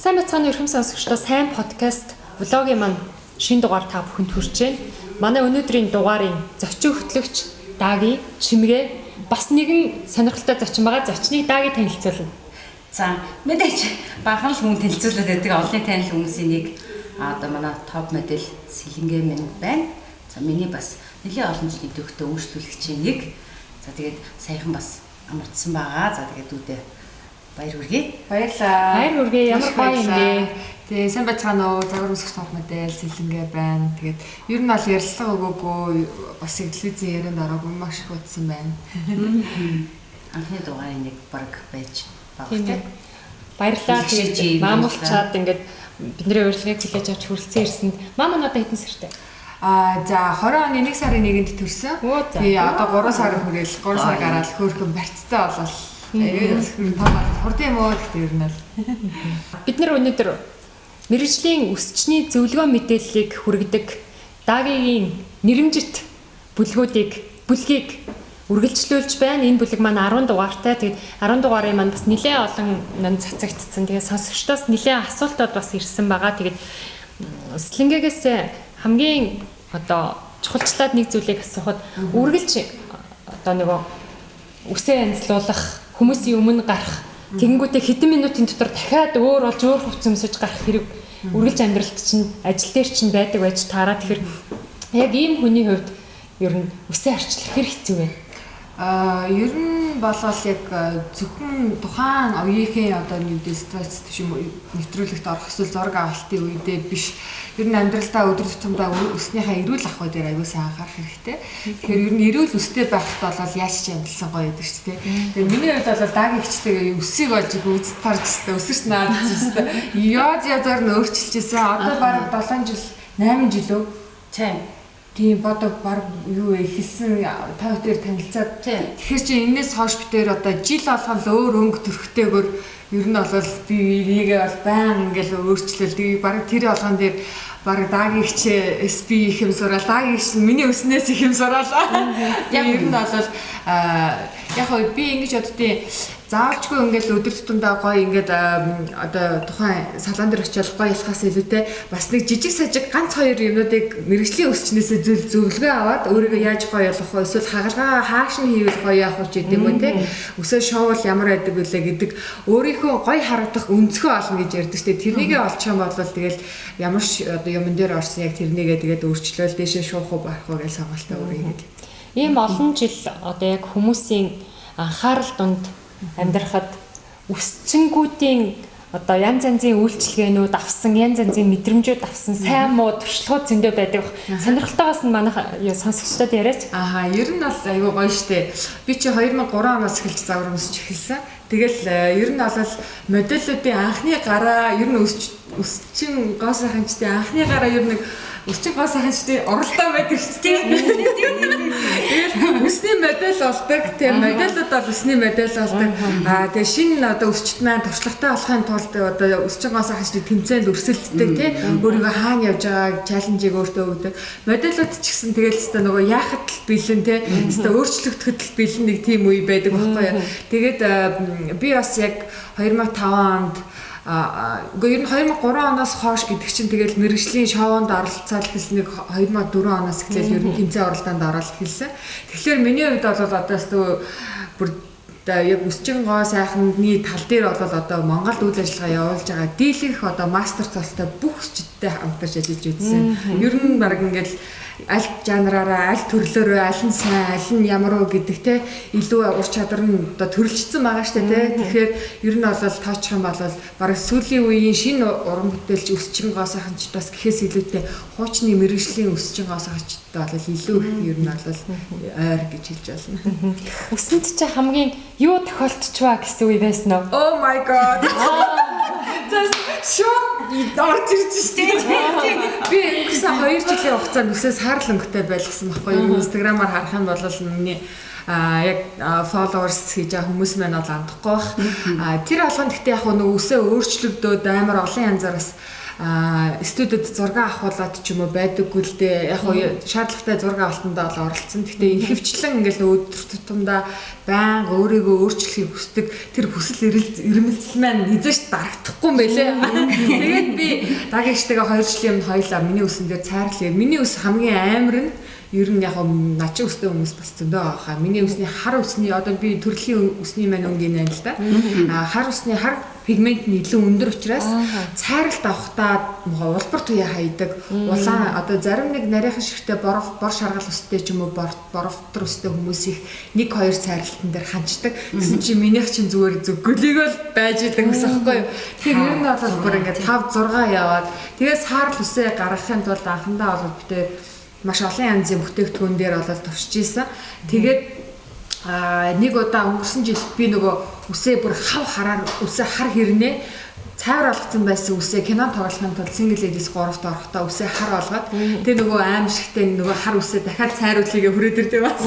Сайн бацгааны өрхөм сонсогчдоо сайн подкаст влогийн маань шинэ дугаар та бүхэнд хүрч байна. Манай өнөөдрийн дугаарын зочин хөтлөгч Даги Шимгээ бас нэгэн сонирхолтой зочин байгаа. Зочныг Даги танилцуулна. За мэдээч бахан л хүн танилцуулаад байдаг олон танил хүмүүсийн нэг одоо манай топ модель Сэлэнгэ минь байна. За миний бас нэлээд олон жилийн төвхтөө өөрчлөлөгчийн нэг. За тэгээд саяхан бас амарчсан байгаа. За тэгээд үүдээ баяр хүргэе. Баярлалаа. Баяр хүргэе. Ямар гоё юм бэ? Тэгээ сайн байцгаана уу? Загвар үсгэх топ модель Сэлэнгэ байна. Тэгээд ер нь бол ярилцлага өгөөгүй бас телевизийн ярианд ороогүй маш их утсан байна. Анхны дугаарын нэг баг байж байгаа тийм. Баярлалаа. Тэгээд маамуулчаад ингээд бидний урилгыг хүлээж авч хүрэлцэн ирсэнд маа одоо хэдэн сартай? За 20 оны 1 сарын 1-нд төрсөн. Тэгээ одоо 3 сар хүрээл 3 сар гараад хөөрхөн барьцтай болол. Хурдан юм уу гэхдээ ер нь л. Бид нар өнөөдөр мэргэжлийн өсчний зөвлөгөө мэдээллийг хүргэдэг Дагигийн нэрэмжит бүлгийг үргэлжлүүлж байна. Энэ бүлэг маань 10 дугаартай. Тэгээд 10 дугаарын маань бас нэлээд олон цацагдсан. Тэгээд сонсогчдоос нэлээд асуултууд бас ирсэн байгаа. Тэгээд Сэлэнгээс хамгийн одоо чухалчлаад нэг зүйлийг асуухад үргэлж одоо нөгөө үсээ янзлуулах, хүмүүсийн өмнө гарах, тэгэнгүүтээ хэдэн минутын дотор дахиад өөр болж өөр хувц өмсөж гарах хэрэг үргэлж амьдралд чинь ажил дээр чинь байдаг байж таараа. Тэгэхээр яг ийм хүний хувьд ер нь үсээ арчлах хэр хэцүү вэ? Ер нь болол яг зөвхөн тухайн оюухийн одоо нэг стресс биш юм нэвтрүүлэгт орох эсвэл зураг авалтын үедээ биш. Ер нь амьдралдаа өдөр тутамдаа өснийхээ эрүүл ахуй дээр аягүй сайн анхаарах хэрэгтэй. Тэгэхээр ер нь эрүүл өстэй байхад бол яаж ч амьдсан гоё гэдэг ч тийм. Тэгээ миний хувьд бол даги ихчтэйгээ өсийг олж үзэд тарж өстэй өсөрч наадж өстэй. Язаар нь өөрчилчихсэн. Одоо бараг 7 жил 8 жил үү? Тийм бодоо баг юу эхэлсэн та хоёр танилцаад тэгэхээр чи энэс хойш битээр одоо жил болгон л өөр өнгө төрхтэйгээр ер нь бол би энийг бол баян ингээл өөрчлөл тэгээ баг тэр болгон дээр баг Дагигч SP их юм сураал Дагигч миний өснөөс их юм сураалаа. Яг ер нь бол яг хөө би ингэж боддیں۔ Заавалчгүй ингээл өдөр тутамдаа гоё ингээд одоо тухайн салон дээр очиж гоё ялхаас илүүтэй бас нэг жижиг сажиг ганц хоёр юмнуудыг мэрэгжлийн өсчнээсээ зөвлөгөө аваад өөрийгөө яаж гоё болгох вэ? Эсвэл хагалгаа хааш нь хийвэл гоё явах ч гэдэг юм уу те. Өсөө шоувал ямар байдаг вүлээ гэдэг өөрийнхөө гоё харагдах өнцгөө олно гэж ярьдаг те. Тэрнийгээ олчих юм бол тэгэл ямар ч одоо юмн дээр орсон яг тэрнийгээ тэгээд өөрчлөөл дэшээ шуух уу барах уу гэж сонголтоо өөрийгөө. Ийм олон жил одоо яг хүмүүсийн анхаарал донд амьдрахад өсчингүүдийн одоо янз янзын үйлчлэгээнүүд авсан, янз янзын мэдрэмжүүд авсан, сайн муу туршлагууд зөндөө байдаг. Сонирхолтойгоос нь манайх сонсогчдод яриач. Ер нь бол аюу гоё штэ. Би чи 2003 оноос эхэлж загвар өмсөж эхэлсэн. Тэгэл ер нь бол модельүүдийн анхны гараа ер нь өсчин гоо сайханчдын анхны гараа ер нь өсчин гоо сайханчдын уралдаан байдаг шүү дээ. Тэгээд өсний модель болдог. Тэгээд модельуд бол өсний модель болдог. Тэгээд шинэ одоо өсчт маань туршлагатай болохын тулд одоо өсчин гоо сайханчдын тэмцээнд өрсөлддөг тий. Өөрийгөө хаана явж байгааг чаленжийг өөртөө өгдөг. Модельуд ч гэсэн тэгээд өстө нөгөө яахад л бэлэн тий. Өстө өөрчлөгдөхөд л бэлэн нэг тийм үе байдаг байхгүй юу. Тэгээд би бас яг 2005 онд ер нь 2003 оноос хойш гэдэг чинь тэгэл мэргэжлийн шоунд оролцоод хэлсэн нэг 2004 оноос эхлээл ер нь тэмцээн оролдоонд ороод хэлсэн. Тэгэхээр миний хувьд бол одоо бүр яг өсчин гоо сайхны тал дээр бол одоо Монголд үйл ажиллагаа явуулж байгаа дийлэнх одоо мастер цолтой бүх хүчтэй хамтарч ажиллаж үзсэн. Ер нь баг ингээл аль жанраараа, аль төрлөөрөө, аль нь сайн, аль нь ямар уу гэдэг те илүү ур чадвар нь одоо төрөлжсөн байгаа штэ те. Тэгэхээр ер нь бол тоочих юм бол бараг сүүлийн үеийн шинэ уран бүтээлч өсчин гоо сайханч бас гэхээс илүүтэй хуучны мэргэжлийн өсчин гоо сайханчтай бол илүү их ер нь бол ойр гэж хэлж байна. Өсөнд чи хамгийн юу тохиолдчихваа гэсэн үе байсан уу? Oh my god. Шууд орж ирж штэ. Би өнгөрсөн 2 жилийн хугацаанд үсээс харал өнгөтэй байлгсан байхгүй юу? Инстаграмаар харах юм бол миний яг followers хийж байгаа хүмүүс маань бол амдахгүй бах. Тэр болгонд гэхдээ яг нөгөө үсээ өөрчлөгдөөд амар олон янзаар бас студид зураг авахулаад ч юм уу байдаггүй л дээ. Яг уу шаардлагатай зураг авалтандаа бол оролцсон. Гэхдээ ихэвчлэн ингээл өдөр тутамдаа байнга өөрийгөө өөрчлөхийг хүсдэг тэр хүсэл эрмэлзэл маань хизээш дарагдахгүй юм байлээ. Тэгээд би дагагчтайгаа 2 жилийн өмнө хоёлаа миний үсэн дээр цайрлаа. Миний үс хамгийн амар нь ер нь яг начин үстэй хүмүүс бас зөндөө байгаа хаа. Миний үсний хар үсний одоо би төрлийн үсний маань өнгөний л да. Хар үсний хар пигмент нь илүү өндөр учраас цайралт авахтаа улбар туяа хайдаг. Улаан одоо зарим нэг нарийнхан шигтэй бор шаргал үстэй ч юм уу борофтор үстэй хүмүүс их 1-2 цайралтан дээр ханчдаг. Гэсэн чи минийх чинь зүгээр зөвгөлийгөө байж идэг гэсэн аахгүй юу. Тэгэхээр ер нь бол бүр ингээд 5-6 яваад тэгээд саарл үсээ гаргахын тулд анхандаа бол битээ маш олон янзын бүтээгдэхүүн дээр болоод туршиж ийсэн. Тэгээд нэг удаа өнгөрсөн жил би нөгөө үсээ бүр хараар үсээ хар хэрнээ цайвар болгоцсон байсан үсээ кино тоглохын тулд single ladies 3-т орохдоо үсээ хар болгоод тэгээ нөгөө аим шигтэй нөгөө хар үсээ дахиад цайруулъя хүрээд ирдээ бас.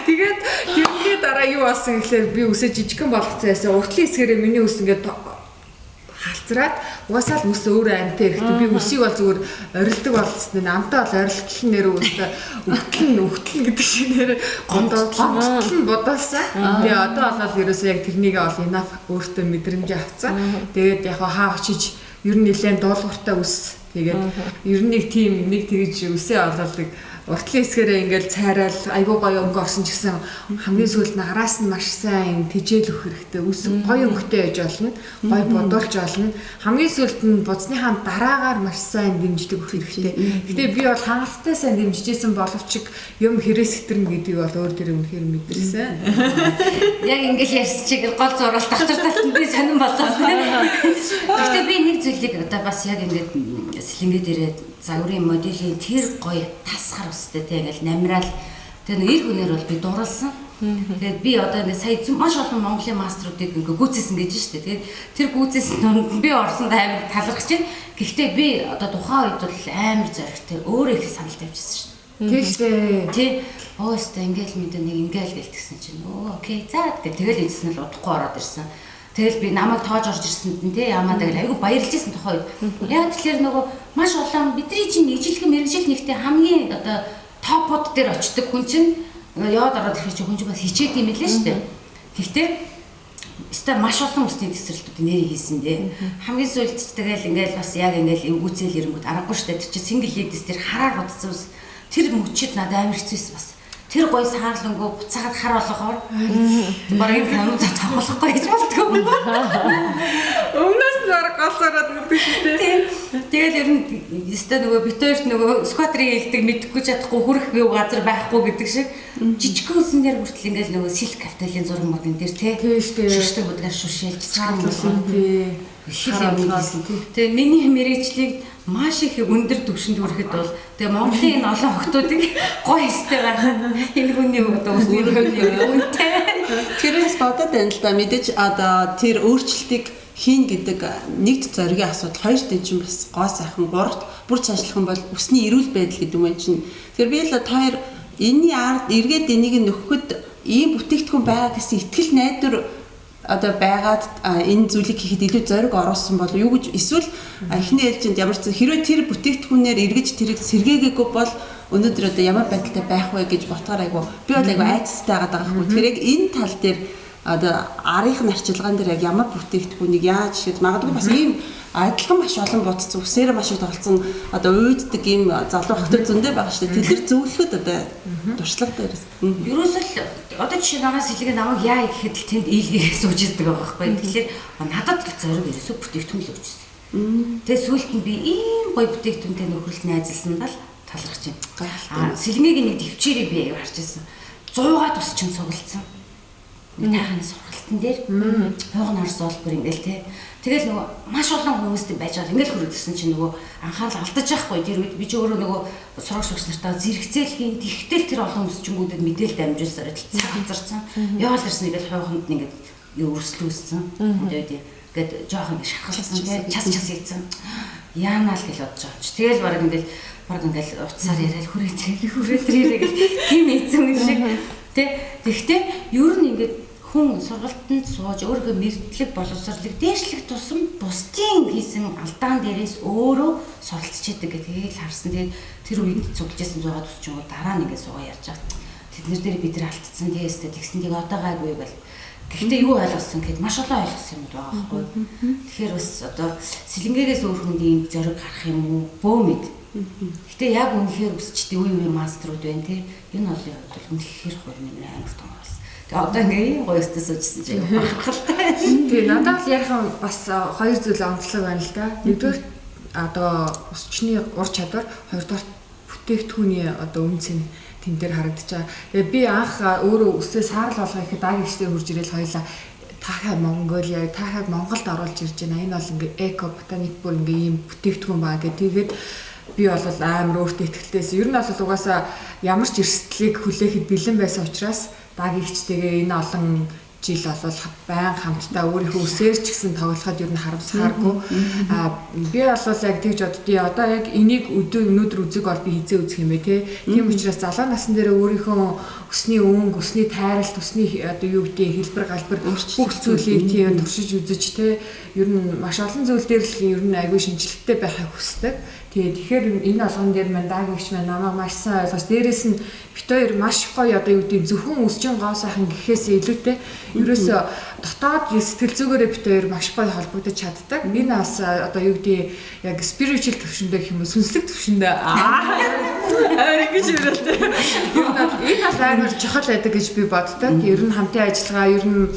Тэгээд тэрний дараа юу болсон гэхлээр би үсээ жижигхэн болгоцсон байсан. Уртлын хэсгээрээ миний үс ингээд халцраад угаасаа л үс өөрөө амтай ирэхдээ би үсийг бол зүгээр орилдог болцсон. Амтай бол орилтол нэр үсээ өгтөл гэдэг шиг нэр гомдол бодолсон. Тэгээ одоо бол ерөөсөө яг тэрнийг бол enough өөртөө мэдрэмж авцсан. Тэгээд яг хаа очиж ер нь нэлээд дуулууртай үс. Тэгээд ер нь нэг тийм нэг тэгж үсээ ололдог. Уртлын хэсгээрээ ингээл цайраал айгуу гоё өнгө орсон ч гэсэн хамгийн сүүлд нь араас нь маш сайн тэжээл өгөх хэрэгтэй. Үс гоё өнгөтэй байж болно. Гоё бодуулж болно. Хамгийн сүүлд нь буцныхаа дараагаар маш сайн дэмждэг өгөх хэрэгтэй. Гэтэ би бол хангалттай сайн дэмжижсэн боловч юм хэрэг сэтэрнэ гэдгийг бол өөр дээр үнэхээр мэдэрсэн. Яг ингээл ярьсан чиг гол зураалт дотор талд би сонирн болоо. Гэхдээ би нэг зүйлийг одоо бас яг ингээд сэлэнгээ дээрээ загварын моделийн тэр гоё тасгар устай тэг ингээл намраал тэг нэг ир хүнээр бол би дурлсан. Тэгээд би одоо ингээд сая маш олон Монголын маструудыг ингээд гүйцээсэн гэж штэ. Тэгээд тэр гүйцээсэн би орсонд амар талархаж байна. Гэхдээ би одоо тухайн үед бол амар зоригтой өөрөө их санал тавьчихсан штэ. Тийм штэ. Тий. Оостой ингээл мэдээ нэг ингээл гэлтгсэн чинь окей за тэгэл ийдсэн л удахгүй ороод ирсэн. Тэгэл би намайг тоож орж ирсэнд нь тий ямаа тэгэл айгу баярлж ирсэн тухай. Яг тэгэхээр нөгөө маш олон бидний чинь ижилхэн мэрэгжил нэгтэй хамгийн одоо топод дээр очдог хүн чинь яваад ороод ирэх чинь хүн чинь бас хичээд юм билээ шүү дээ. Гэхдээ өстой маш олон усны тесрэлтүүд нэр хийсэн дээ. Хамгийн сүүлд тэгэл ингээл бас яг ингээл эвгүүцэл ирэнгүүт аргагүй шүү дээ. Тэр чинь single ladies тэр хараар бодсон ус тэр мөчид надад амар хэцүүсэн бас. Тэр гоё саарлангуу буцаагаад хар болгохоор барыг хамт тоглохгүй гэж болтгоо. Өмнөөс нь бараг голцороод мэддэг шүү дээ. Тэгэл ер нь өстой нөгөө битээрт нөгөө скватрийг хэлдэг мэдэхгүй чадахгүй хүрэх газар байхгүй гэдэг шиг жижигхэн үсэн дээр хүртэл ингээл нөгөө силк кафталийн зураг мөргөн дээр тий шүршдэг будгаар шүршээлж цаалуулсан тий. Тэгээ миний мэрэгжлийг маш их өндөр түвшинд хүрэхэд бол тэгээ Монголын энэ олон охтуудыг гоё өстэй гаргах энэ хүний одоо усны үнэтэй. Тэрээс бодоод байна л да мэдээж одоо тэр өөрчлөлтийг хийн гэдэг нэгд зоригийн асуудал хоёрт энэ чинь бас гоо сайхан гуравт бүр цаашлах юм бол усны эрүүл байдал гэдэг юм чинь. Тэгэхээр би л та хоёр энэний ард эргээд энийг нөхөхөд ийм бүтээгдэхүүн байгаа гэсэн итгэл найдвар одоо байгаад энэ зүйлийг хийхэд илүү зориг оруулсан бол юу гэж эсвэл эхний ээлжинд ямар ч хэрвээ тэр бүтээгдэхүүнээр эргэж тэрийг сэргээгээгүй бол өнөөдөр одоо ямар байдалтай байх вэ гэж ботгоор айгу би бол айгу айцтай байгаа даахгүй. Тэгэхээр яг энэ тал дээр одоо арийнхын арчилгаан дээр яг ямар бүтээгдэхүүнийг яаж шийд магадгүй бас ийм адилхан маш олон бодцсон үсээр маш их тоглолцсон одоо уйддаг ийм залуу хөлтөд зөндөө байгаа шүү дээ. Тэд нар зөвлөхөд одоо туршлага дээр. Ерөөсөл одоо жишээ намаас хэлгээ намайг яа гэхэд л тэнд ийлгээ сууж ирдэг байгаа байхгүй. Тэгэхээр надад л зориг ерөөсөө бүтээгдэхүүн л өгчсэн. Тэгээ сүүлд нь би ийм гоё бүтээгдэхүүнтэй нөхрөлт найзалсан бол талархаж байна. Сэлмигийн нэг төвчээрээ би аяг харж байсан. 100-аад ус чинь цуглдсан. Тайхны сургалтын дээр хойгон орсол бүр ингээл те. Тэгэл нөгөө маш олон хүмүүстэй байж байгаа ингээл хүрээдсэн чинь нөгөө анхаарал алдаж байхгүй тэр үед би ч өөрөө нөгөө сурагч багш нартаа зэрэгцээлхийн тэгтэл тэр олон хүмүүсчингүүдэд мэдээлэл дамжуулсаар цаг хязгаарсан. Яваал ирсэн ингээл хойгонд нь ингээд өрсөлдөөссөн. Тэгээд жоох ингээд шархалсан те час ийцэн. Яанаа л гэж бодож байгаа ч. Тэгэл баг ингээл утсаар яриад хүрээтрээ гэл тийм эзэн шиг. Тэгтээ ер нь ингээд хүн сургалтанд сууж өөрийнхөө мэдлэг боловсролыг дээшлэх тусам бусдын хийсэн алдаан дээрээс өөрөө суралцчихдаг гэдгийг харсан. Тэгээд тэр үед цуглажсэн 6 төсчөнгөө дараа нь ингээд суугаа ярьж байгаа. Тэднэр дээр бид нар алдсан тесттэй тэгсэндийг одоо гайгүй бол. Гэхдээ юу ойлгосон гэхэд маш олон ойлгосон юм байгаа байхгүй. Тэгэхээр бас одоо сэлэнгээс өөр хүнд ийм зориг гарах юм уу? Бөөмэд. Гэхдээ яг үнэхээр өсчтэй үе маструуд байна тий. Энэ олон хувьд бол үнэхээр хоёр нэмэр амар том бас. Тэгээ одоо ингээ гоё өстэй суужсэн чинь бахархалтай. Тэгээ надад л ярих бас хоёр зүйл онцлог байна л да. Нэгдүгээр одоо өсчний ур чадвар, хоёрдугаар бүтээгдэхүүний одоо үнц нь тэн дээр харагдчихаа. Тэгээ би анх өөрөө өсөө саарл болгоо ихэд дагийн гişтэй хурж ирэл хоёлаа тахаа Монголиа, тахаа Монголд оруулж ирж байна. Энэ бол ингээ эко ботаник бүр ингээ ийм бүтээгдэхүүн баа гэх. Тэгээд би бол амар өөртөө ихтэлтэйсэн. Ер нь бол угаасаа ямар ч эрсдлийг хүлээхэд бэлэн байсан учраас дагийн гişтэйгээ энэ олон жил бол байн хамтдаа өөрийнхөө өсөөр ч гэсэн тоглоход ер нь харамсахааргүй. Би бол яг тэгж боддгийг одоо яг энийг өнөөдөр үзэг бол би хизээ үзэх юм бэ те. Тийм учраас залуу насн дээр өөрийнхөө өсний өнгө, өсний тайралт, өсний одоо юу гэдгийг хэлбэр галбар бүх зүйлийг тийм туршиж үзэж те. Ер нь маш олон зүйл дээр л ер нь аягүй шинжлэхтэй байхыг хүсдэг. Тэгэхээр энэ алган дээр мань дагийн гişмээ намайг маш сайн ойлгож дээрээс нь бит хоёр маш гоё одоо юу гэдэг зөвхөн өсчин гоо сайхан гэхээс илүүтэй ерөөсө дотоод сэтгэл зүгээрээ бит хоёр маш гоё холбогдож чаддаг. Энэ бас одоо юу гэдэг яг spiritual төвшөндөө гэх юм уу сүнслэг төвшөндөө ингэж хэлээ. Энэ бас амар чухал байдаг гэж би боддог. Ер нь хамтын ажиллагаа ер нь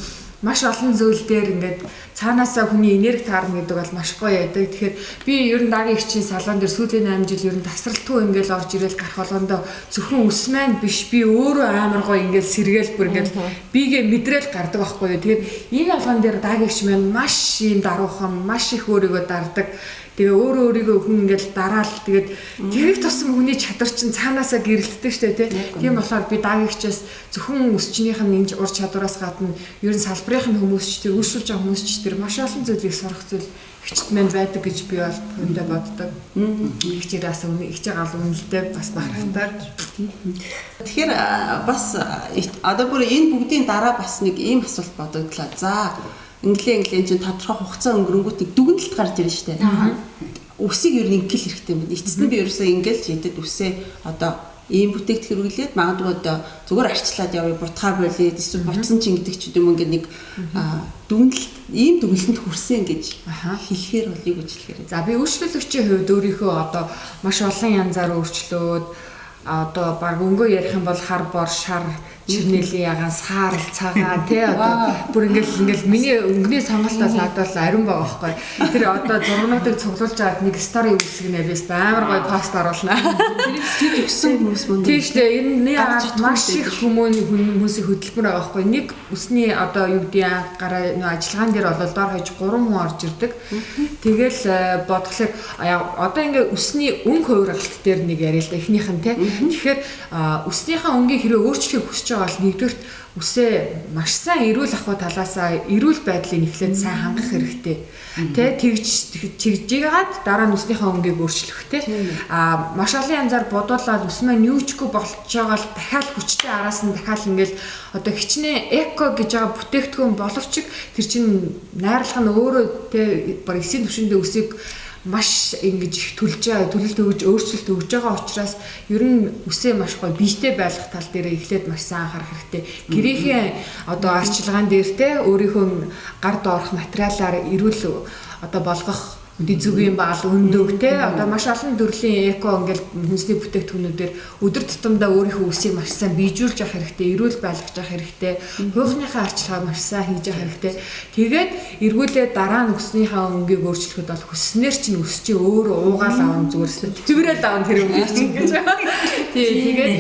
маш олон зүйл дээр ингээд цаанаасаа хүний энерги таарна гэдэг бол маш гоё байдаг. Тэгэхээр би ер нь дагийн гişийн салон дээр сүүлийн 8 жил ер нь тасралтгүй ингээд орж ирэл гарах болгондоо зөвхөн ус маань биш би өөрөө амар гоё ингээд сэргээл бүр ингээд бигээ мэдрээл гардаг байхгүй юу. Тэгэхээр энэ алган дээр дагийн гiş маань маш юм даруухан, маш их өөрийгөө дардаг. Тэгээ өөрөө өөрийгөө хүн ингээд дараал тэгээд тэрэг тусам хүний чадвар чинь цаанаасаа гэрэлтдэг штэ тийм болохоор би дагийн гişээс зөвхөн өсчнийх нь энэ ур чадвараас гадна ер нь салбарын хүмүүс ч тэр үйлшүүлж байгаа хүмүүс ч тэр маш олон зүйлийг сурах зүйл хичт мэн байдаг гэж би бол өндөө боддог. Хичээрээс их жагаал үнэлтэй бас бахархдаг. Тэгэхээр бас одоо бүр энэ бүгдийн дараа бас нэг ийм асуулт бодогдлаа. За Инглен чинь тодорхой хугацаа өнгөрөнгүүтийг дүгнэлт гарч ирнэ шүү дээ. Үсийг ер нь ингээл хэрэгтэй юм байна. Эцэст нь би ерөөсөө ингээл хийдэд үсээ одоо ийм бүтээгдэхүүн хэрэглээд магадгүй одоо зүгээр арчлаад явъя, бутгаа болоод эсвэл ботсон ч ингэдэг ч юм ингээд нэг дүгнэлт ийм дүгнэлтэнд хүрсэн гэж хэлэхээр бол юу гэж хэлэхээр. За би өөрчлөлөгчийн хувьд өөрийнхөө одоо маш олон янзаар өөрчлөөд одоо баг өнгөө ярих юм бол хар бор шар чирнэлийн ягаан саарл цагаан тий одоо бүр ингээл миний өнгөний сонголт бол надад л ариун байгаа байхгүй. Тэр одоо зургуудыг цуглуулж аваад нэг стори үүсгэнэ бис амар гоё пост оруулнаа. Тэрийг сэтгэж өгсөн хүмүүс мөн. Тийм шүү дээ. Энэ маш их хүмүүсийн хөдөлмөр байгаа байхгүй. Нэг үсний одоо юу гэдэг гараа ажиллагаан дээр бол доор хаяж 3 хүн орж ирдэг. Тэгэл бодглохыг одоо ингээ үсний өнгө хувиргалт дээр нэг яриа л да эхнийх нь тий. Тэгэхээр үснийхээ өнгийг хэрэв өөрчлөхийг хүсэж байгаа бол нэгдүгürt үсээ маш сайн эрүүл ахуй талаасаа эрүүл байдлыг эхлээд сайн хангах хэрэгтэй. Тэ тэгж жигаад дараа нь үснийхээ өнгийг өөрчлөх тэ. Маш олон янзаар бодуулаад ус маань юучгүй болж байгаа л дахиад хүчтэй араас нь дахиад ингээл одоо хичнээн эко гэж байгаа бүтээгдэхүүн боловч тэр чинь найрлах нь өөрөө тэ баг эсийн төвшөндөө үсийг маш ингэж их төлөлт өгж өөрчлөлт өгж байгаа учраас ер нь үсээ маш гоё биетэй байлгах тал дээр эхлээд маш сайн анхаарах хэрэгтэй. Гэрээхийн одоо арчилгаан дээр те өөрийнхөө гар доорх материалаар эрүүл одоо болгох дэзүгийн баал өндөг те одоо маш олон төрлийн эко ингээл хүнсний бүтээгдэхүүнүүдээр өдөр тутамдаа өөрийнхөө үсийг маш сайн биежүүлж явах хэрэгтэй, эрүүл байлгаж явах хэрэгтэй, хуухныхаа арчилгааг маш сайн хийж явах хэрэгтэй. Тэгээд эргүүлээ дараа нь үснийхээ өнгийг өөрчлөхөд бол хүснээр чинь үс чи өөрөө уугаал аавн зүгээрс төврэл аавн тэр өнгийг чинь гэж. Тэгээд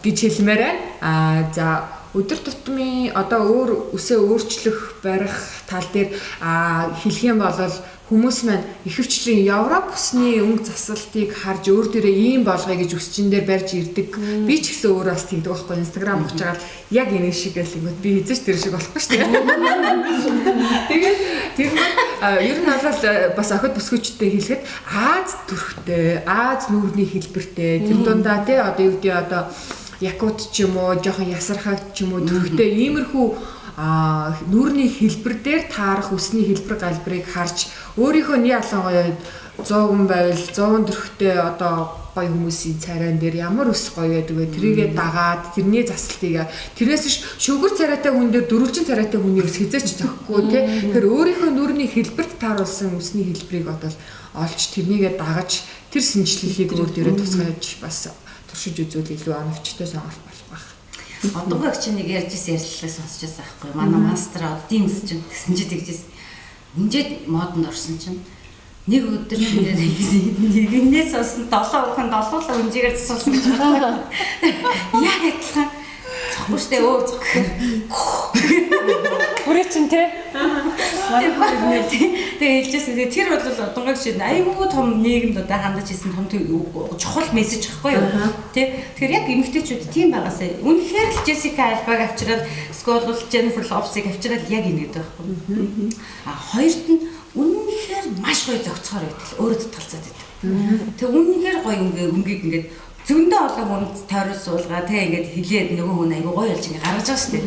гэж хэлмээр байна. За өдөр тутмын одоо өөр үсээ өөрчлөх барих тал дээр хэлэх юм бол хүмүүс маань ихэвчлэн Европ усны өнгө засалтыг харж өөр дээрээ ийм болгоё гэж өсчин дээр барьж ирдэг. Би ч гэсэн өөрөө бас тэгдэг байхгүй Instagram ухаж байгаа яг энэ шиг л ингэв би эзэж тэр шиг болохгүй шүү дээ. Тэгээд тэр ер нь бол бас охид бүсгүйчтэй хэлэхэд Аз төрхтэй, Аз нүүрний хэлбэртэй тэр дундаа тий одоо юу гэдэг одоо якут ч юм уу, жоохон ясархаг ч юм уу төрхтэй иймэрхүү нүүрний хэлбэр дээр таарах үсний хэлбэр галбарыг харж өөрийнхөө ялангуяа 100 байвал 100 төрхтэй одоо гоё хүмүүсийн царайн дээр ямар ус гоё байдаг вэ? Тэрийгээ дагаад тэрний засалтыг тэрнээс шүгэр царайтай хүн дээр дөрвөлжин царайтай хүний ус хизээч зөхгүй тий. Тэгэхээр өөрийнхөө нүрийн хэлбэрт тааруулсан үсний хэлбэрийг одоо олж тэрнийгээ дагаж тэр шинжилгээг өөр дээрээ тусгаж бас туршиж үзвэл илүү оновчтой сонголт болох байх. Одоогийн чинь нэг ярьжсэн ярилцлага сонсч байсан байхгүй. Манай мастер одын ус чинь гэсэн чи тэгжсэн. Ингээд модонд орсон чинь нэг өдөр нэгнээс олсон 7 хүн 7 хэмжээгээр засуулсан гэж байна. Яг адилхан зохгүй штэ өөр зохих. Бүрээ чинь те. Тэгээ хэлжсэн. Тэр бол одонгоо шиг айгүй том нийгэмд одоо хандаж исэн том чухал мессеж байхгүй юу? Тэ. Тэгэхээр яг эмэгтэйчүүд тийм байгаасаа үнэхээр л Джессика Альбаг авчираад скол бол Jennifer Lopez-ыг авчираад яг ингэж байгаа байхгүй. Хоёрт нь үнэхээр маш гоё зохицохоор байдаг. Өөрөө татгалзаад байдаг. Тэг үнэхээр гоё өнгийг ингээд зөндөө олон хүнд тойрол суулгаа те ингээд хилээд нөгөө хүн айгу гоё болж ингээд гаргаж байгаа шүү дээ.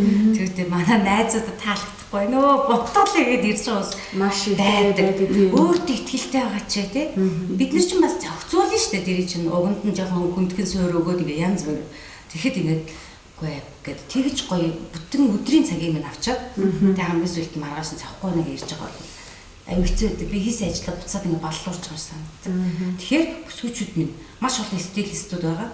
Тэгвэл манай найзуудад таалагдахгүй нөө ботгол игээд ирж байгаа ус маш их байдаг. Өөртөө ихтгэлтэй байгаа ч те. Бид нар ч бас зохицуулна шүү дээ. Тэр чинь уганд нь жоохон хүндхэн суур өгөөд ингээд янз бүр. Тэгэхэд ингээд үгүй гэд тэгж гоё бүтэн өдрийн цагийг минь авчаад тэг хамгийн сүүлд маргааш нь цахгүй нэг ирж байгаа бол хэцүү байдаг. Би хийсэн ажлаа буцаад ингэ баллуурч байгаа санагдав. Тэгэхээр бүсгүүчүүд минь маш олон стилистүүд байгаа.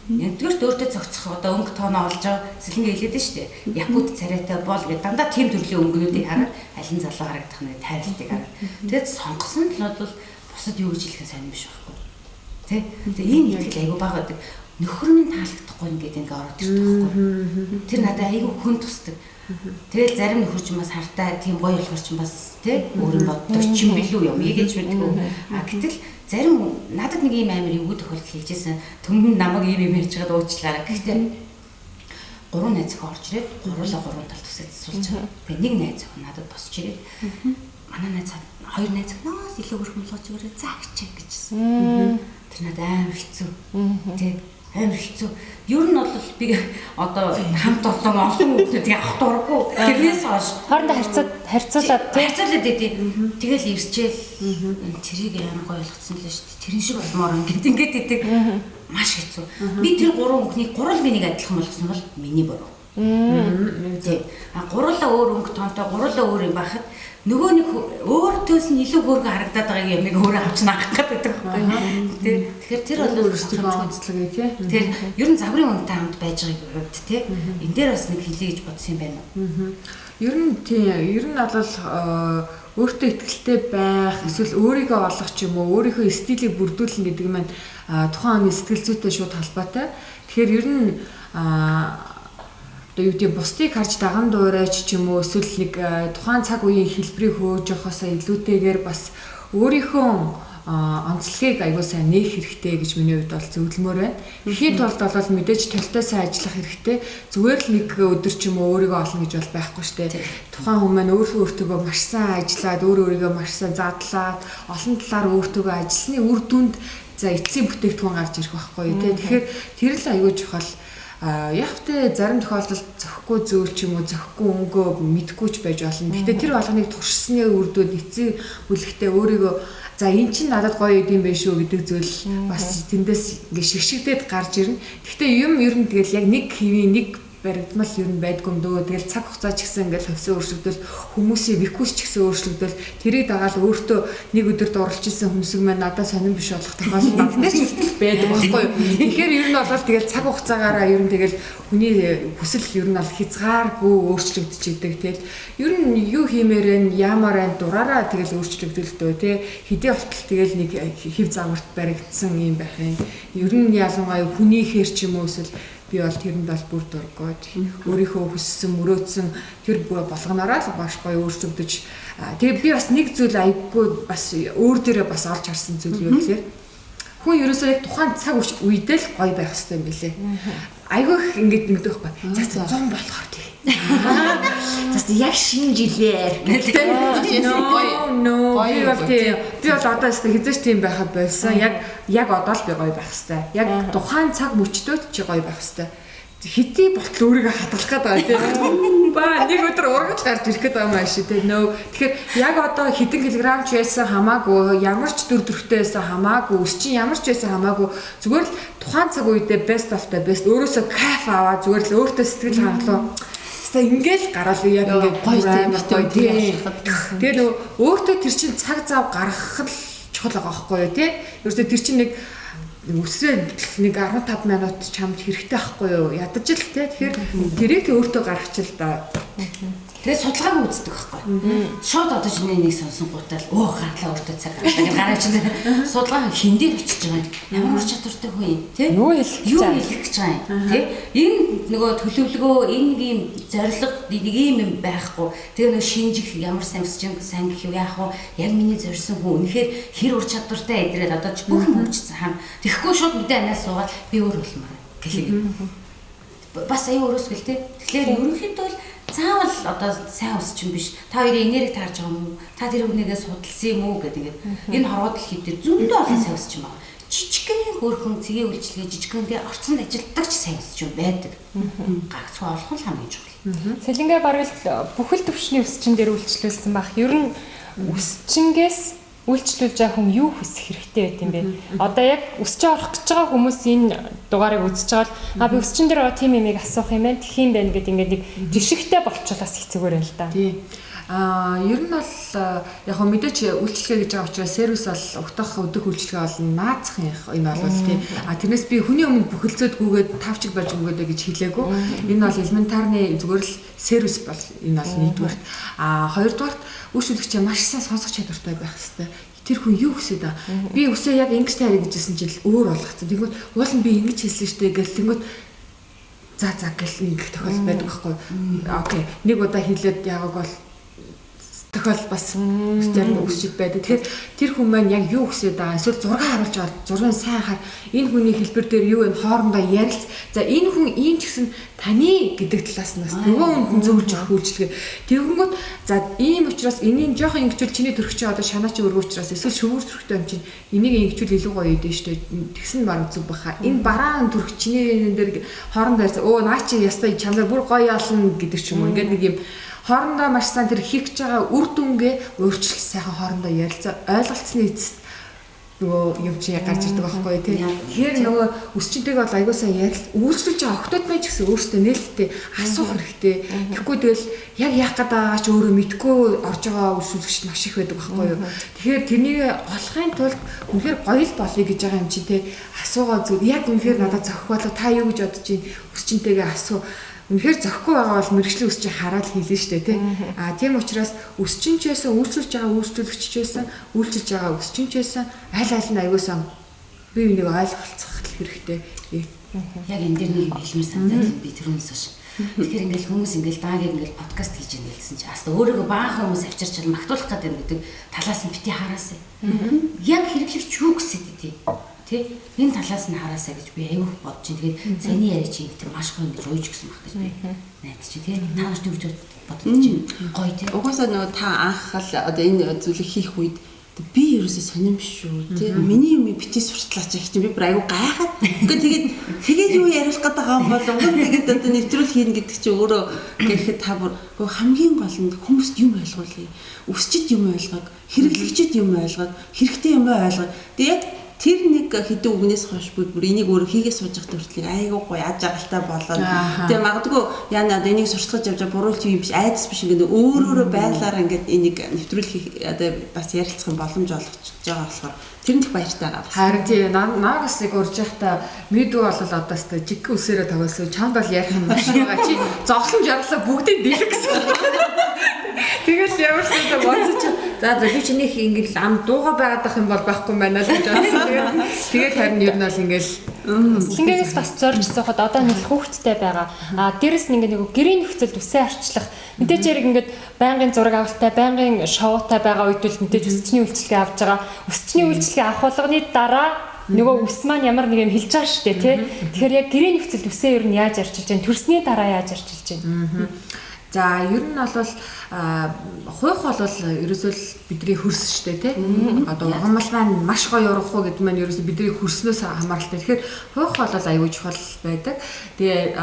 Нэгдүгээр өөртөө зохицох одоо өнгө тооноо олж байгаа сэлэнгээ хэлээд нь шүү дээ. Якут царайтай бол гэдэг дандаа тийм төрлийн өнгөнүүдийг хараад алин залуу харагдах нэг тайралтыг хараад. Тэгээд сонгосон л бол бусад юу гэж хэлэх сайн биш байхгүй. Тэ? Тэгээд ийм ихтгэл айгу бага байдаг. Нөхөр минь таалагдахгүй ингээд ингээ ороод ирдэг байхгүй. Тэр надад айгу хүн тусдаг. Тэгэл зарим нөхөр ч бас хартай тийм гоё болохоор ч бас тий өөрийн боддог ч юм билүү юм ийгэж мэдгүй. Гэтэл зарим надад нэг ийм амар эвгүй тохиолдол хийжсэн. Төмөн намайг ийм ярьж байгаад уучлаарай. Гэхдээ 3 найз охин орж ирээд гурлаа 3 талд тусаад суулж байгаа. Тэгээ нэг найз охин надад босч ирээд манай найз 2 найз охиноос илүү хөрхмөлгож өгөөрэй заагч гэжсэн. Тэр надад амар хэцүү. Тий амар хэцүү. Ер нь бол би одоо хамт олон хүмүүсийг авах дурггүй. Тэрнээс хойш Хоорондоо харьцуулаад тий. Харьцуулаад идэв. Тэгэл ирчээл тэрийг амар гоё ойлгоцсон л шүү дээ. Тэрэн шиг болмоор ингээд идэг. Маш хэцүү. Би тэр 3 өнгөнийг гурал бинийг адилхан болгосон бол миний буруу. Тий. Гурлаа өөр өнгө тоонтой, гурлаа өөр юм байхад нөгөө нэг өөртөөс нь илүү хөөргө харагдаад байгаа юм нэг өөрөө авч наах гэдэг байхгүй. Тэгэхээр тэр бол өөрсдөө онцлог тий. Тэр ер нь загварын үнэтэй хамт байж байгааг өгөөд тий. Энд дээр бас нэг хэлье гэж бодсон юм байна. Ер нь тий. Ер нь бол өөртөө ихтэй байх, эсвэл өөрийгөө олох ч юм уу, өөрийнхөө стилийг бүрдүүлнэ гэдэг нь тухайн оны сэтгэл зүйтэй шууд холбоотой. Тэгэхээр ер нь одоо юу гэдэг бусдыг харж даган дуурайч ч юм уу эсвэл нэг тухайн цаг үеийн хэлбэрийг хөөж явахаасаа илүүтэйгээр бас өөрийнхөө онцлогийг аягүй сайн нээх хэрэгтэй гэж миний хувьд бол зөвлөмөр байна. Ихийн тулд бол мэдээж толтой сайн ажиллах хэрэгтэй. Зүгээр л нэг өдөр ч юм уу өөрийгөө олно гэж бол байхгүй шүү дээ. Тухайн хүмүүс маань өөртөө маш сайн ажиллаад өөрийгөө маш сайн задлаад олон талаар өөртөө ажилласны үр дүнд за эцсийн бүтээгдэхүүн гарч ирэх байхгүй юу. Тэгэхээр тэр л аягүй чухал. Явтай зарим тохиолдолд зөхгүй зөөл ч юм уу зөхгүй өнгөө мэдгүй ч байж болно. Гэхдээ тэр болгоныг туршсны үр дүнд эцсийн бүлэгтээ өөрийгөө за эн чинь надад гоё идэм байх шүү гэдэг зүйл бас тэндээс ингээ шигшигдээд гарч ирнэ. Гэхдээ юм ер нь тэгэл яг нэг хэвийн нэг баригдмал ер нь байдгүй юм дөө. Тэгэл цаг хугацаа ч гэсэн ингээл хөвсөн өөрчлөгдөл хүмүүсийн викус ч гэсэн өөрчлөгдөл тэрийг дагаад өөртөө нэг өдөр дурлж исэн хүмүүсийг маань надад сонирн биш болох тохиолдол надад ч байдаг байхгүй юу. Тэгэхээр ер нь бол тэгэл цаг хугацаагаараа ер нь тэгэл хүний хүсэл ер нь бол хязгааргүй өөрчлөгдөж идэг. Тэгэл ер нь юу хиймээрэн яамаар дураараа тэгэл өөрчлөгдөлдөө тий хэдий болтол тэгэл нэг хэв загварт баригдсан юм байх юм. Ер нь ялангуяа хүнийхээр ч юм уу эсвэл би бол тэрэнд бол бүр дургүйд өөрийнхөө хүссэн мөрөөдсөн тэр болгоноороо л баш гоё өөрчлөгдөж тэгээ би бас нэг зүйл аяггүй бас өөр дээрээ бас олж харсан зүйл юу гэхээр хүн ерөөсөө яг тухайн цаг үедээ л гоё байх хэрэгтэй юм билээ. Айгүй их ингэж нэгдэх байхгүй. За 100 болохоор тий. За яг шинэ жилээр гэдэг. Би бол одоо хэзээ ч тийм байхад байсан. Яг одоо л би гоё байх хэрэгтэй. Яг тухайн цаг мөчтөө чи гоё байх хэрэгтэй. хитий болтол өөрийгөө хадгалах гэдэг байгаа тийм. Ба нэг өдөр урагч гарч ирэх гэдэг юм ааш тийм нөө. Тэгэхээр яг одоо хэдэн килограмм ч байсан хамаагүй, ямар ч дүр төрхтэй байсан хамаагүй, өс чинь ямар ч байсан хамаагүй зүгээр л тухайн цаг үедээ best of the best өөрөөсөө кайф аваа зүгээр л өөртөө сэтгэл хангалуун. Тэсээ ингээл гараал яг ингээд гоё тийм. Тэгээ нөө өөртөө тэр чинь цаг зав гаргах л чухал байгаа байхгүй юу тийм. Ерөөсөө тэр чинь нэг үсрээ нэг 15 минут чамд хэрэгтэй байхгүй юу? Ядаж л тий. Тэгэхээр тэрийг өөртөө гаргачих л да. Тэгээ судалгааг үздэг байхгүй. Шууд одоо чиний нэг сонсонгуудаа өө гаргалаа өөртөө цаг гаргалаа гараач судалгаа хин дээр очиж байгаа юм. Ямар ур чадвартай хүн юм тий? Юу хэлэх гэж байгаа юм тий? Энэ нөгөө төлөвлөгөө энэ ийм зорилго нэг ийм юм байхгүй. Тэгээ нөгөө шинжих ямар сайн гэх юм яах вэ? Яг миний зорьсон хүн үнэхээр хэр ур чадвартай эдрээд одоо ч бүх мөнгөчсөн хам. Тэгэхгүй шууд мэдээ анаас суугаад би өөр болмоор гэлээ. Бас аюу өрөөсгөл тий. Тэгэхээр ерөнхийдөө бол заавал одоо сайн өсч юм биш. Та хоёрын энерги таарж байгаа юм уу? Та тэр хүнийгээ судалсан юм уу гэдэг ингээд энэ хорвоод дэлхийд дээр зөндөө олон сайн өсч юм байна. Жижигхэн хөөрхөн цэгийн үйлчлэгээ жижигхэн дээр орцонд ажилтдаг ч сайн өсч юм байдаг. Гагцхүү олох нь хамгийн чухал. Сэлэнгээ бараг л бүхэл төвшний өсчин дээр үйлчлүүлсэн баг. Ер нь өсчингээс үйлчлүүлж байгаа хүн юу хүсэх хэрэгтэй байт юм бэ? Одоо яг өсч орох гэж байгаа хүмүүс энэ дугаарыг үзэж байгаа л би өсчин дээр тийм юмыг асуух юм байна, тэх юм байна гэдэг ингээд нэг жишгтэй болчихлоос их зүгээр юм л да. Тийм. Ер нь бол яг хөө мэдээч үйлчлэгээ гэж байгаа учраас сервис бол өгдөх өдөх үйлчлэгээ бол наацх юм болов тийм. Тэрнээс би хүний өмнө бүхэлцөөд гүгээд тавчиг барьж өгөөдэй гэж хэлээгүй. Энэ бол элементарны зүгээр л сервис бол энэ бол нэгдүгээр. Хоёрдугаар үйлчлэгч маш сайн сонсох чадвартай байх хэрэгтэй. Тэр хүн юу хүсэж байгаа? Би үсээ яг ингэж таарэ гэжсэн чинь өөр болгоцсон. Тэгвэл уул нь би ингэж хэлсэн шүү дээ гэл тэнгүүд за гэл нэг тохиол байдаг байхгүй. Окей. Нэг удаа хэлээд яагааг бол тохиол бас зарим өсчд байдаг. Тэгэхээр тэр хүн маань яг юу хүсэж байгаа? Эсвэл зураг харуулж аваад зургийг сайн хаар энэ хүний хэлбэр дээр юу вэ? Хоорондоо ярилц. За энэ хүн ийм ч гэсэн таны гэдэг талаас нь бас нөгөө хүнд зөвлөж өгөх үйлчлэгээ. Тэгэнгүүт за ийм учраас энийг жоохон ингэчүүл чиний төрөх чинь одоо шанаа чи өргөө учраас эсвэл шөвөр төрөхтэй юм чинь энийг ингэчүүл илүү гоё идэв штэ. Тэгсэн баг зүг баха. Энэ бараан төрөх чиний дээр хоорондоо ярьсан. Өө наа чи ястай чамдаа бүр гоё ялна гэдэг ч юм уу. Ингээд нэг юм хоорондоо маш сайн тэр хийх гэж байгаа үр дүнгээ өөрчлөлт сайхан хоорондоо ярилцаа ойлголцсны эцэст нөгөө юм чи гарч ирдэг байхгүй тий. Тэгэхээр нөгөө өсчөнтэйг бол аягүй сайн үйлчлүүлж байгаа охтууд маань ч гэсэн өөрсдөө нээлттэй асуух хэрэгтэй. Тэгэхгүй тэгэл яг яах гээд байгаа ч өөрөө мэдгүй орж байгаа үйлчлүүлэгч маш их байдаг байхгүй юу. Тэгэхээр тэрнийг олохын тулд үнэхээр гоё л болъё гэж байгаа юм чи тий. Асуугаа зүг яг үнэхээр надад зохих болоо та юу гэж бодож чинь өсчөнтэйгээ асуу. Үнэхээр зөхгүй байгаа бол мэрэгжлийн өсчийг хараад хийлээ шүү дээ тий. Тийм учраас өсчинч байсан, үйлчлүүлж байгаа үйлчлүүлэгч байсан, үйлчилж байгаа өсчинч байсан аль аль нь аюусан бие биенийг ойлголцох хэрэгтэй. Яг энэ дээр нэг хэлмээр санагдаад би түрүүнээс хойш. Тэгэхээр ингээл хүмүүс ингээл даагийг ингээл подкаст хийж байгаа гэсэн чи аста өөрийгөө баахан хүмүүс авчирч магтуулах гэдэг талаас нь бити хараасаа. Яг хэрэглэгч юу гэсэн тий. Тэ энэ талаас нь хараасаа гэж би аюух бодож чинь тэгээд саяны яриа чи тэр маш гоё гэж ууж гисэн багтаж би найд чи тий тааш дүрж бодож чинь гоё тий угаасаа нөгөө та анх л одоо энэ зүйлийг хийх үед би ерөөсөө сонирм шүү тий миний юм битээ суртлаач их чи би бүр аюу гайхаад тэгээд юу яриулах гэдэг байгаа юм бол тэгээд одоо нэвтрүүл хийн гэдэг чи өөрөө гэхэд та бүр хамгийн гол нь хүмүүст юм ойлгуулъя өсчид юм ойлгоод хэрэглэгчд юм ойлгоод хэрэгтэй юм ойлгоод тэгээд тэр нэг хэдэн үгнээс хойш бүр энийг өөрөө хийгээ сууж явах төртлийг айгуу гоё аж аргалтай болоод тэгээ магадгүй яна энийг сурталчилж явж буруулч юм биш айдас биш ингээд өөрөөрөө байглаараа ингээд энийг нэвтрүүлэх одоо бас ярилцах боломж олгож байгаа болохоор тэрэнд их баяртай байгаа бас. Харин тий наагаас яг урж явахдаа мэдүү бол одоо тест жиг үсээрээ тоглосон чамд бол ярих юм биш байгаа чи зовлон жарлаа бүгдийг дэлгэх гэсэн. Тэгэл ямар ч юм бодсоч за би чиний ингээд ам дууга байгаад ах юм бол байхгүй байна л гэж бодсон. Тэгээд харин ер нь бол ингээл Сэлэнгээс бас зорж сухад одоо нэг хүүхдтэй байгаа. Дээрэс нь ингээд нэг гэрийн нөхцөлд үсээ арчлах. Мэдээж яг ингээд байнгын зураг авалттай, байнгын шоутай байгаа үед л мэдээж өсчний үйлчлэгээ авч байгаа. Өсчний үйлчлэгээ авах болгоны дараа нөгөө ус маань ямар нэг юм хэлж байгаа шүү дээ, тий. Тэгэхээр яг гэрийн нөхцөлд үсээ ер нь яаж арчилж байна? Төрсний дараа яаж арчилж байна? За ер нь бол хойх бол ерөөсөө бидний хөрс штэ тий. Одоо ургамал маань маш гоё ургах уу гэдэг маань ерөөсөө бидний хөрснөөс хамааралтай. Тэгэхээр хойх бол аюул чухал байдаг. Тэгээ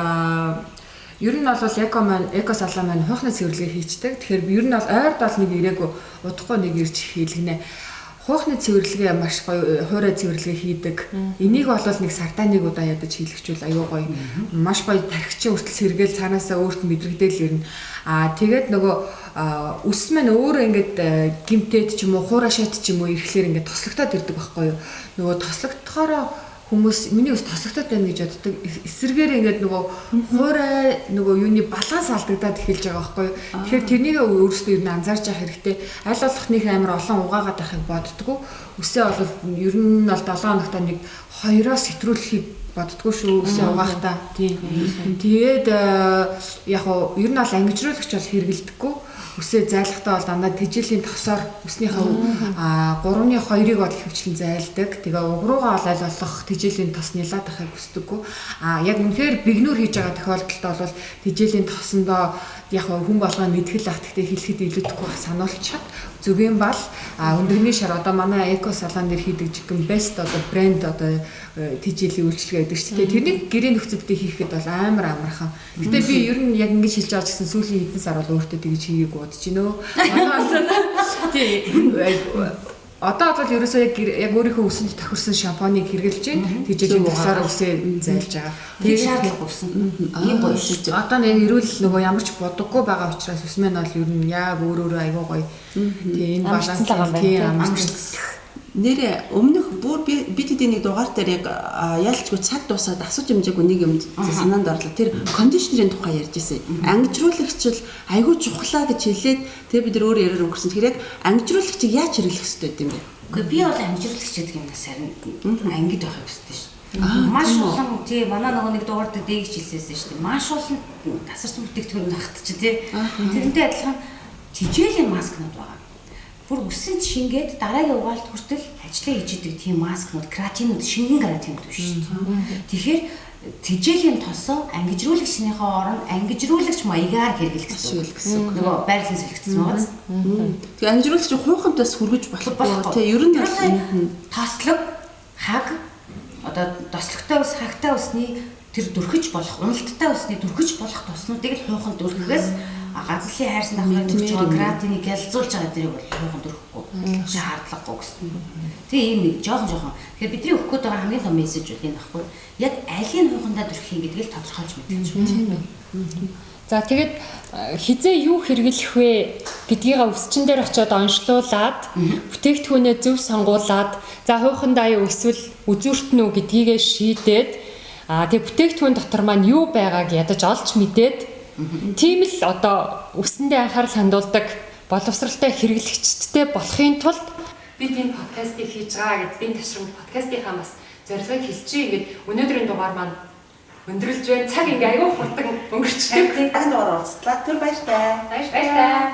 ер нь бол эко салаа маань хойхны цэвэрлэгээ хийцдэг. Тэгэхээр ер нь бол ойрд бол нэг ирээгүй удахгүй нэг ирж хийлгэнэ. Хойхны цэвэрлэгээ маш гоё хуурай цэвэрлэгээ хийдэг. Энийг бол нэг сартаа нэг удаа ядаж хийлгэжүүл аюу гоё. Маш гоё тархичийн хүртэл сэргээл цаанаасаа өөрт мэдрэгдээл ирнэ. Тэгээд нөгөө үс маань өөрөө ингээд гимтээд ч юм уу хуурай шат ч юм уу ирэхлээр ингээд тослогдоод ирдэг байхгүй юу. Нөгөө тослогдохороо хүмүүс миний ус тослогдоод байна гэж боддог. Эсэргээр ингээд нөгөө хуурай нөгөө юуны баланс алдагдаад эхэлж байгаа байхгүй юу. Тэгэхээр тэрнийг өөрөөсөө ер нь анзаарч явах хэрэгтэй. Аль болох нэг амар олон угаагаад байхыг боддгоо. Үсээ бол ер нь бол 7 хоногт нэг 2-оос сэтрүүлэхийг боддгоо шүү. Үсээ угаахтаа. Тийм. Тэгээд яг нь ер нь бол ангижруулагч бол хэрэгэлдэггүй. Үсээ зайлахтаа бол дандаа тэжээлийн тосоор үснийхээ 3-2-ыг бол хөвчлэн зайлдаг. Тэгээ уг руугаа аль болох тэжээлийн тос нялаад байхыг хүсдэггүй. Яг үнэхээр бигнүр хийж байгаа тохиолдолд бол тэжээлийн тосондоо яг хүн болгоо мэдгэл ах гэхдээ хэлэхэд илүүдэхгүй сануулчаад зүгийн бал өндөрний шар одоо манай эко салаан дээр хийдэг жигэн best одоо брэнд одоо тэжээлийн үйлчлэгээ гэдэг чинь тэрнийг гэрээ нөхцөлдөө хийхэд бол амар амархан. Гэтэ би ер нь яг ингэж хэлж байгаа ч гэсэн сүүлийн хэдэн сар бол өөртөө тэгж хийгээг бодож байна өө. Одоо бол ерөөсөө яг өөрийнхөө үсэнд тохирсон шампуныг хэрэглэж байна. Тэжээлийн тосоор үсээ зайлж байгаа. Тэр шаардлага болсон. Ийм гоё шүү. Одоо нэг эрүүл нөгөө ямар ч бодоггүй байгаа учраас ус маань бол ер нь яг өөрөө аягүй гоё. Тэгээ энэ баланс тийм амарч. Нэрээ өмнөх бүр би тэдний нэг дугаар дээр яг ялчгүй цаг дуусаад асууж юмжаагүй нэг юм санаанд орлоо. Тэр кондишнерийн тухай ярьж ирсэн. Ангижруулагч л айгүй чухлаа гэж хэлээд тэгээ бид нар өөр яриаар өнгөрсөн. Тэгэхээр яг ангижруулагчийг яаж хэрэглэх хэрэгтэй юм бэ? Гэхдээ би бол ангижруулагч гэдэг юмнаас харин ангид байхыг хүсдэг шүү. Маш олон тий манай нөгөө нэг дугаар дээр дэгч хэлсэн шүү дээ. Маш олон тасарч бүтээгдэхүүн багт чи тий. Тэрнтэй адилхан тижээлийн маскнууд байгаа. Бүр үсэнд шингээд дараагийн угаалт хүртэл ажлаа хийж идэг тийм маскнууд, креатинууд, шингэн креатинууд биш шүү дээ. Тэгэхээр тижээлийн тосоо ангижруулагчныхоо оронд ангижруулагч маягаар хэрэглэх гэсэн. Нөгөө байрлал солигдсон байгаа. Тэгээ ангижруулагч хуухамтаас хүргэж болохгүй. Тэ ер нь тослог, хаг одоо тослогтой ус, хагтай усны тэр дүрхэж болох, уналттай усны дүрхэж болох тоснуудыг л хууханд өргөхөөс гадлын хайрсан давхрын төрж байгаа креатиныг ялзуулж байгаа дэрийг бол хууханд өрөхгүй шаардлагагүй гэсэн. Тэгээ ийм нэг жоохон. Тэгэхээр бидний өгөх гээд байгаа хамгийн том мессеж үл энэ баггүй. Яг алийг хуухандаа дүрхийг гэдгийг л тодорхойлж мэдээж байна. Тийм ээ. За тэгээд хизээ юу хэрэглэх вэ гэдгийг өсчин дээр очиод онцлуулад бүтээгдэхүүнээ зөв сонгуулад за хуухандаа юу эсвэл үзүүртэн үү гэдгийгээ шийдээд тэгээд бүтээгдэхүүн дотор маань юу байгааг ядаж олж мэдээд тийм л одоо үсэндээ анхаарал хандуулдаг боловсралтай хэрэглэгчдтэй болохын тулд бид энэ подкастыг хийж байгаа гэдэг энэ ташрам подкастынхаа бас зорилгыг хэлчихье. Ингээд өнөөдрийн дугаар маань өндөрлж байна. Цаг ингээ аягүй хурдан өнгөрчдөг. Дахин дугаар уулзлаа. Түр баяртай. Баяртай.